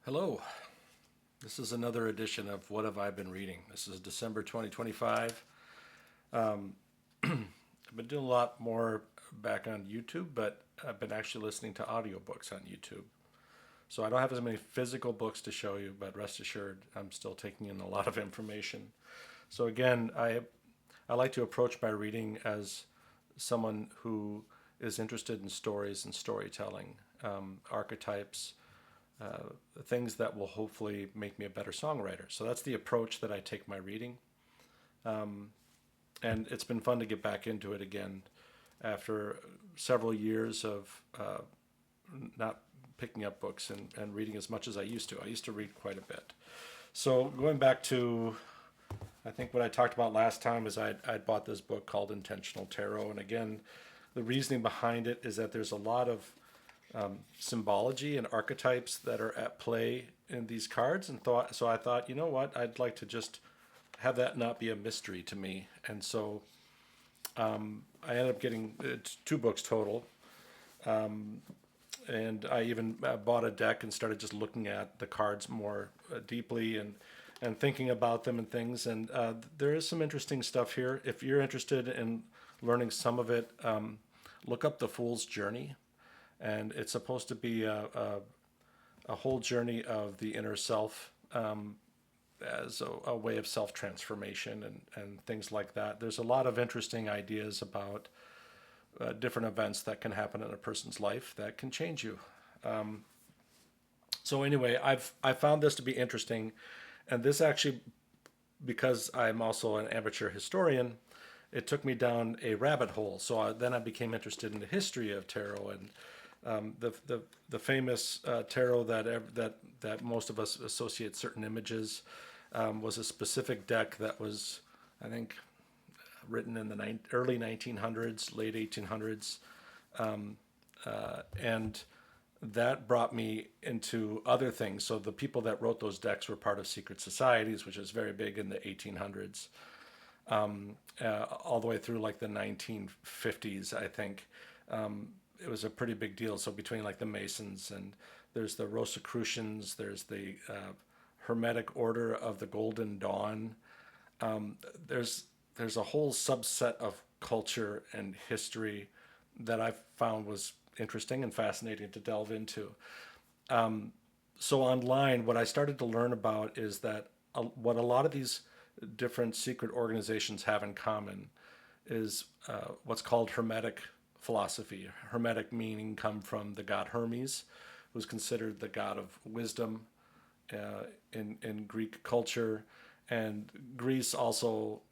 Hello. This is another edition of What Have I Been Reading? This is December 2025. Um, I've been doing a lot more back on YouTube, but I've been actually listening to audiobooks on YouTube. So I don't have as many physical books to show you, but rest assured, I'm still taking in a lot of information. So again, I like to approach my reading as someone who is interested in stories and storytelling, archetypes, things that will hopefully make me a better songwriter. So that's the approach that I take my reading. Um, and it's been fun to get back into it again after several years of not picking up books and reading as much as I used to. I used to read quite a bit. So going back to, I think what I talked about last time is I'd bought this book called Intentional Tarot. And again, the reasoning behind it is that there's a lot of symbology and archetypes that are at play in these cards, and thought so. I thought, you know what, I'd like to just have that not be a mystery to me, and so I ended up getting two books total, and I even bought a deck and started just looking at the cards more deeply and thinking about them and things. And there is some interesting stuff here. If you're interested in learning some of it, look up The Fool's Journey, and it's supposed to be a whole journey of the inner self, as a way of self transformation and things like that. There's a lot of interesting ideas about different events that can happen in a person's life that can change you. So anyway, I found this to be interesting, and this actually, because I'm also an amateur historian, it took me down a rabbit hole. So then I became interested in the history of tarot, and the famous tarot that most of us associate certain images, was a specific deck that was, I think, written in the early 1900s, late 1800s, and that brought me into other things. So the people that wrote those decks were part of secret societies, which is very big in the 1800s, all the way through like the 1950s, I think. It was a pretty big deal. So between like the Masons, and there's the Rosicrucians, there's the Hermetic Order of the Golden Dawn. Um, there's there's a whole subset of culture and history that I found was interesting and fascinating to delve into. So online, what I started to learn about is that what a lot of these different secret organizations have in common is what's called Hermetic philosophy. Hermetic meaning come from the god Hermes, who's considered the god of wisdom in Greek culture. And Greece also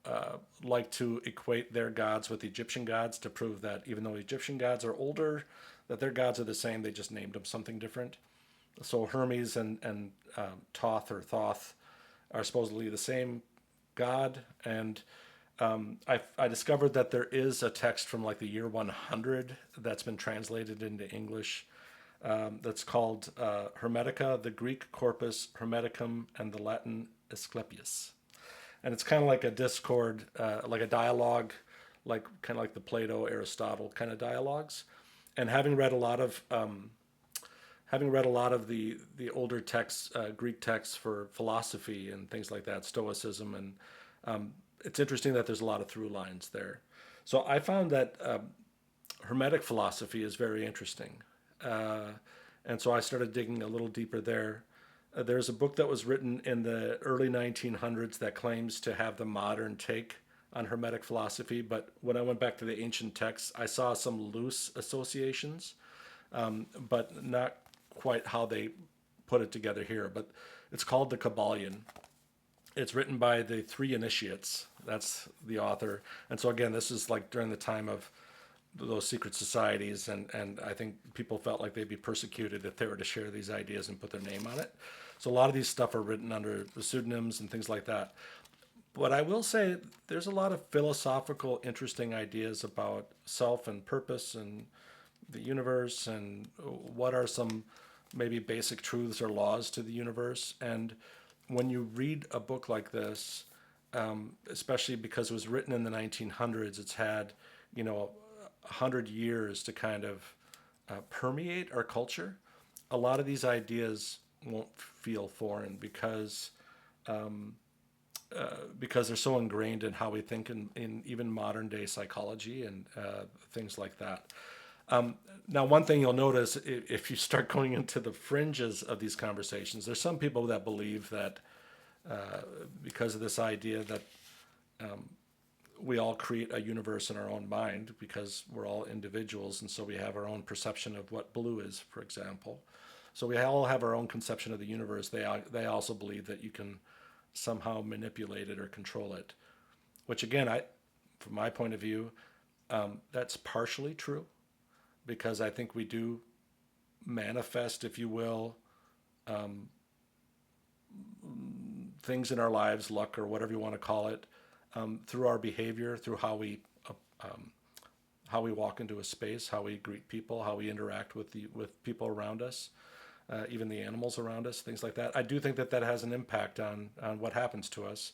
liked to equate their gods with Egyptian gods to prove that even though Egyptian gods are older, that their gods are the same. They just named them something different. So Hermes and Thoth or Thoth are supposedly the same god. And I discovered that there is a text from like the year 100 that's been translated into English, that's called Hermetica, the Greek Corpus Hermeticum, and the Latin Asclepius. And it's kind of like a discord, like a dialogue, like kind of like the Plato, Aristotle kind of dialogues. And having read a lot of the older texts, Greek texts for philosophy and things like that, Stoicism, and it's interesting that there's a lot of through lines there. So I found that Hermetic philosophy is very interesting, uh, and so I started digging a little deeper there. There's a book that was written in the early 1900s that claims to have the modern take on Hermetic philosophy, but when I went back to the ancient texts, I saw some loose associations, but not quite how they put it together here. But it's called the Kabbalion. It's written by the three initiates. That's the author. And so again, this is like during the time of those secret societies, and I think people felt like they'd be persecuted if they were to share these ideas and put their name on it. So a lot of these stuff are written under pseudonyms and things like that. But I will say there's a lot of philosophical, interesting ideas about self and purpose and the universe, and what are some maybe basic truths or laws to the universe. And when you read a book like this, especially because it was written in the 1900s, it's had, 100 years to kind of permeate our culture. A lot of these ideas won't feel foreign because they're so ingrained in how we think in even modern day psychology and things like that. Now, one thing you'll notice if you start going into the fringes of these conversations, there's some people that believe that because of this idea that we all create a universe in our own mind because we're all individuals, and so we have our own perception of what blue is, for example. So we all have our own conception of the universe. They also believe that you can somehow manipulate it or control it, which again, from my point of view, that's partially true because I think we do manifest, if you will, things in our lives, luck or whatever you want to call it, through our behavior, through how we walk into a space, how we greet people, how we interact with people around us, even the animals around us, things like that. I do think that has an impact on what happens to us.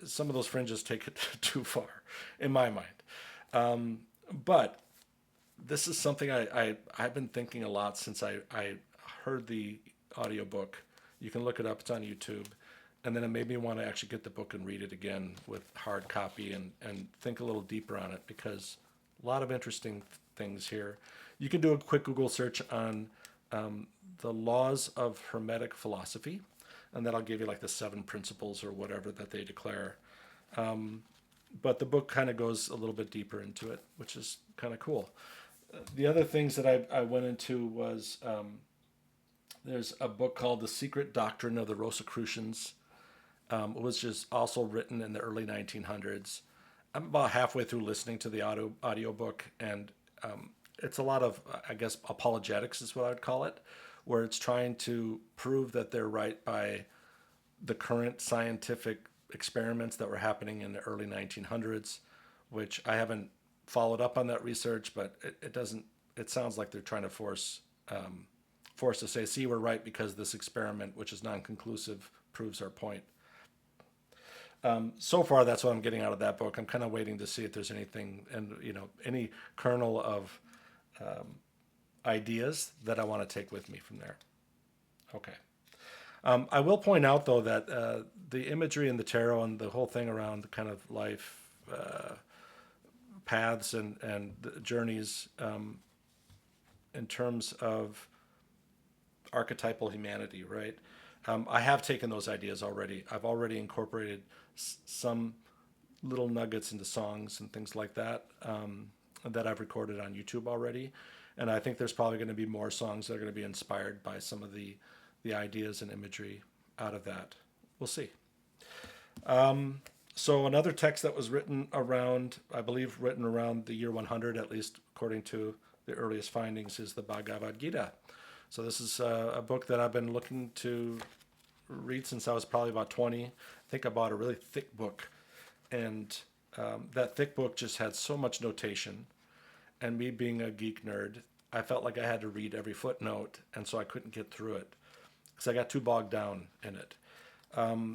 Some of those fringes take it too far, in my mind. But this is something I've been thinking a lot since I heard the audiobook. You can look it up, it's on YouTube. And then it made me want to actually get the book and read it again with hard copy and think a little deeper on it because a lot of interesting things here. You can do a quick Google search on the laws of Hermetic philosophy, and that'll give you like the 7 principles or whatever that they declare. But the book kind of goes a little bit deeper into it, which is kind of cool. The other things that I went into was there's a book called The Secret Doctrine of the Rosicrucians, which is also written in the early 1900s. I'm about halfway through listening to the audio book, and it's a lot of, I guess, apologetics is what I would call it, where it's trying to prove that they're right by the current scientific experiments that were happening in the early 1900s, which I haven't followed up on that research, but it doesn't. It sounds like they're trying to force to say, see, we're right because this experiment, which is non-conclusive, proves our point. So far, that's what I'm getting out of that book. I'm kind of waiting to see if there's anything, and any kernel of ideas that I want to take with me from there. Okay. I will point out, though, that the imagery in the tarot and the whole thing around kind of life paths and journeys in terms of archetypal humanity, right? I have taken those ideas already. I've already incorporated some little nuggets into songs and things like that that I've recorded on YouTube already. And I think there's probably going to be more songs that are going to be inspired by some of the ideas and imagery out of that. We'll see. So another text that was written around, I believe written around the year 100, at least according to the earliest findings, is the Bhagavad Gita. So this is a book that I've been looking to read since I was probably about 20. I think I bought a really thick book, and that thick book just had so much notation. And me being a geek nerd, I felt like I had to read every footnote, and so I couldn't get through it because I got too bogged down in it.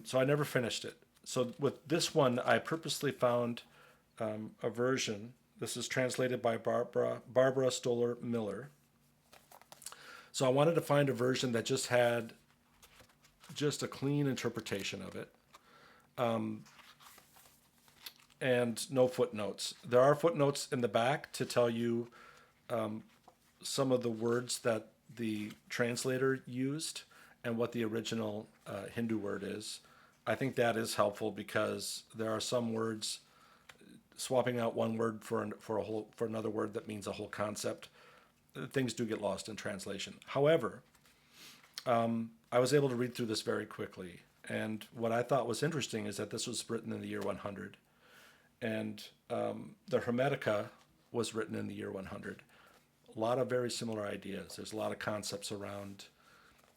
So I never finished it. So with this one, I purposely found a version. This is translated by Barbara Stoller Miller. So I wanted to find a version that just had just a clean interpretation of it, and no footnotes. There are footnotes in the back to tell you some of the words that the translator used and what the original Hindu word is. I think that is helpful because there are some words, swapping out one word for another word that means a whole concept, things do get lost in translation. However, I was able to read through this very quickly. And what I thought was interesting is that this was written in the year 100. And the Hermetica was written in the year 100. A lot of very similar ideas. There's a lot of concepts around,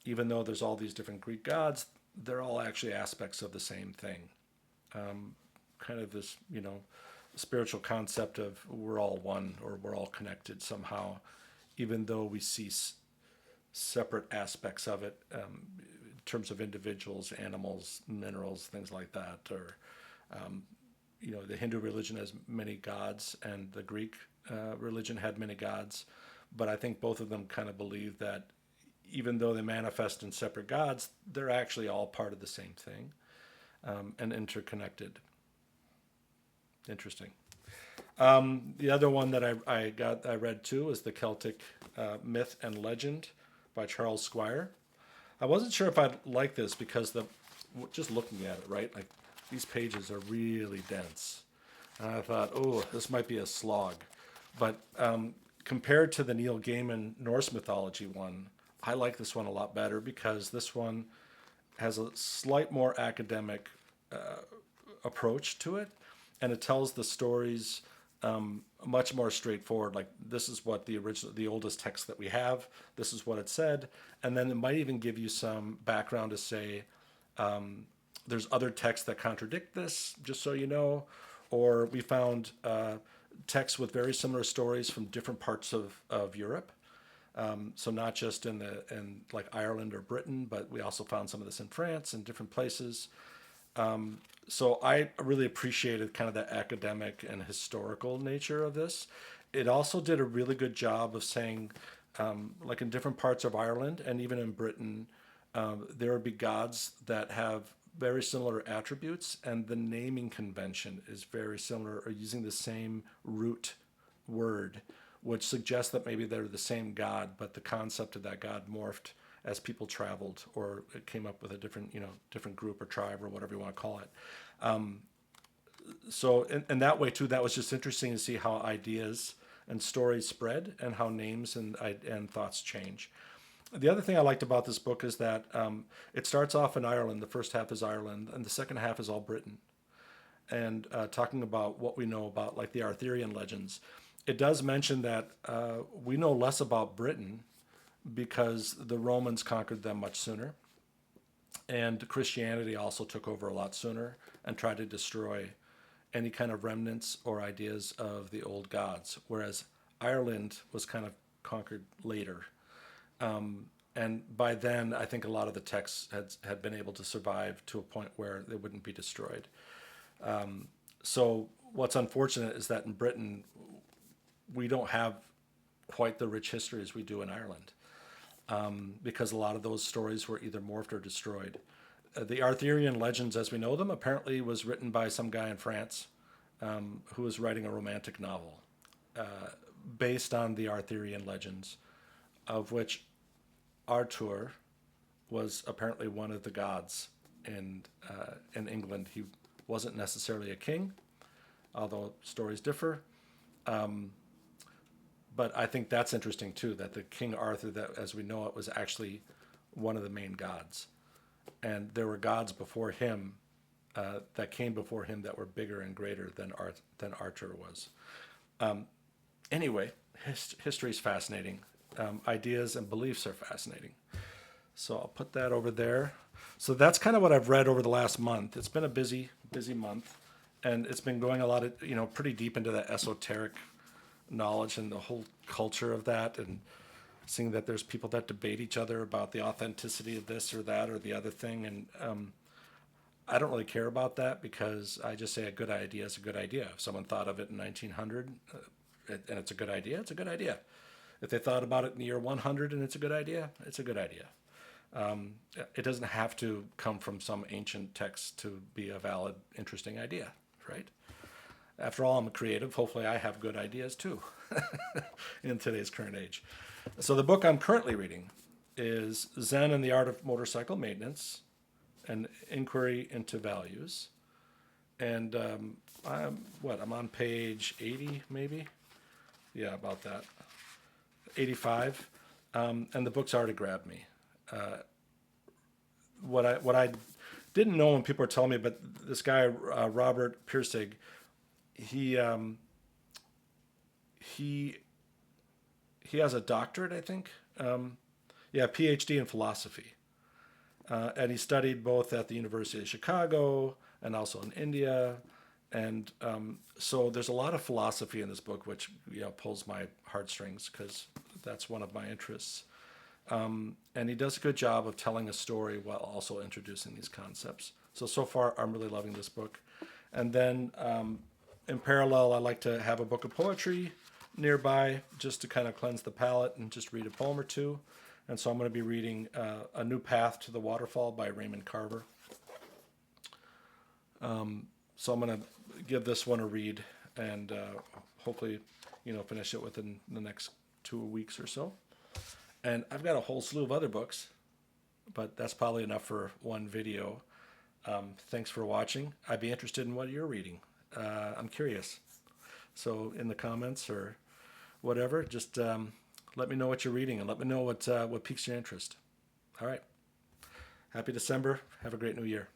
even though there's all these different Greek gods, they're all actually aspects of the same thing. Kind of this, spiritual concept of we're all one or we're all connected somehow, even though we see separate aspects of it in terms of individuals, animals, minerals, things like that. Or, the Hindu religion has many gods and the Greek religion had many gods. But I think both of them kind of believe that even though they manifest in separate gods, they're actually all part of the same thing, and interconnected. Interesting. The other one that I read too is the Celtic Myth and Legend by Charles Squire. I wasn't sure if I'd like this because just looking at it, right? Like these pages are really dense, and I thought, oh, this might be a slog. But compared to the Neil Gaiman Norse mythology one, I like this one a lot better because this one has a slight more academic approach to it, and it tells the stories much more straightforward. Like this is what the oldest text that we have. This is what it said, and then it might even give you some background to say there's other texts that contradict this, just so you know. Or we found texts with very similar stories from different parts of Europe. So not just in like Ireland or Britain, but we also found some of this in France and different places. So I really appreciated kind of the academic and historical nature of this. It also did a really good job of saying, like in different parts of Ireland and even in Britain, there would be gods that have very similar attributes, and the naming convention is very similar, or using the same root word, which suggests that maybe they're the same god, but the concept of that god morphed as people traveled, or it came up with a different group or tribe or whatever you want to call it. So in that way too, that was just interesting to see how ideas and stories spread and how names and thoughts change. The other thing I liked about this book is that it starts off in Ireland. The first half is Ireland, and the second half is all Britain. And talking about what we know about like the Arthurian legends, it does mention that we know less about Britain because the Romans conquered them much sooner. And Christianity also took over a lot sooner and tried to destroy any kind of remnants or ideas of the old gods, whereas Ireland was kind of conquered later. And by then, I think a lot of the texts had been able to survive to a point where they wouldn't be destroyed. So what's unfortunate is that in Britain, we don't have quite the rich history as we do in Ireland, because a lot of those stories were either morphed or destroyed. The Arthurian legends, as we know them, apparently was written by some guy in France who was writing a romantic novel based on the Arthurian legends, of which Arthur was apparently one of the gods in England. He wasn't necessarily a king, although stories differ. But I think that's interesting too, that the King Arthur, that as we know it, was actually one of the main gods, and there were gods before him that came before him that were bigger and greater than Arthur was. Anyway, history is fascinating. Ideas and beliefs are fascinating. So I'll put that over there. So that's kind of what I've read over the last month. It's been a busy month, and it's been going a lot of, pretty deep into that esoteric knowledge and the whole culture of that, and seeing that there's people that debate each other about the authenticity of this or that or the other thing. And I don't really care about that, because I just say a good idea is a good idea. If someone thought of it in 1900 and it's a good idea, it's a good idea. If they thought about it in the year 100 and it's a good idea, it's a good idea. It doesn't have to come from some ancient text to be a valid, interesting idea, right? After all, I'm a creative. Hopefully I have good ideas too in today's current age. So the book I'm currently reading is Zen and the Art of Motorcycle Maintenance, an Inquiry into Values. And I'm on page 80 maybe? Yeah, about that. 85. And the book's already grabbed me. What I didn't know when people were telling me, but this guy, Robert Pirsig, he has a doctorate, I think. PhD in philosophy. And he studied both at the University of Chicago and also in India. And so there's a lot of philosophy in this book, which pulls my heartstrings, because that's one of my interests. And he does a good job of telling a story while also introducing these concepts. So far, I'm really loving this book. And then in parallel, I like to have a book of poetry nearby, just to kind of cleanse the palate and just read a poem or two. And so I'm going to be reading A New Path to the Waterfall by Raymond Carver. So I'm going to give this one a read and hopefully, finish it within the next 2 weeks or so. And I've got a whole slew of other books, but that's probably enough for one video. Thanks for watching. I'd be interested in what you're reading. I'm curious. So in the comments or whatever, just let me know what you're reading and let me know what piques your interest. All right. Happy December. Have a great new year.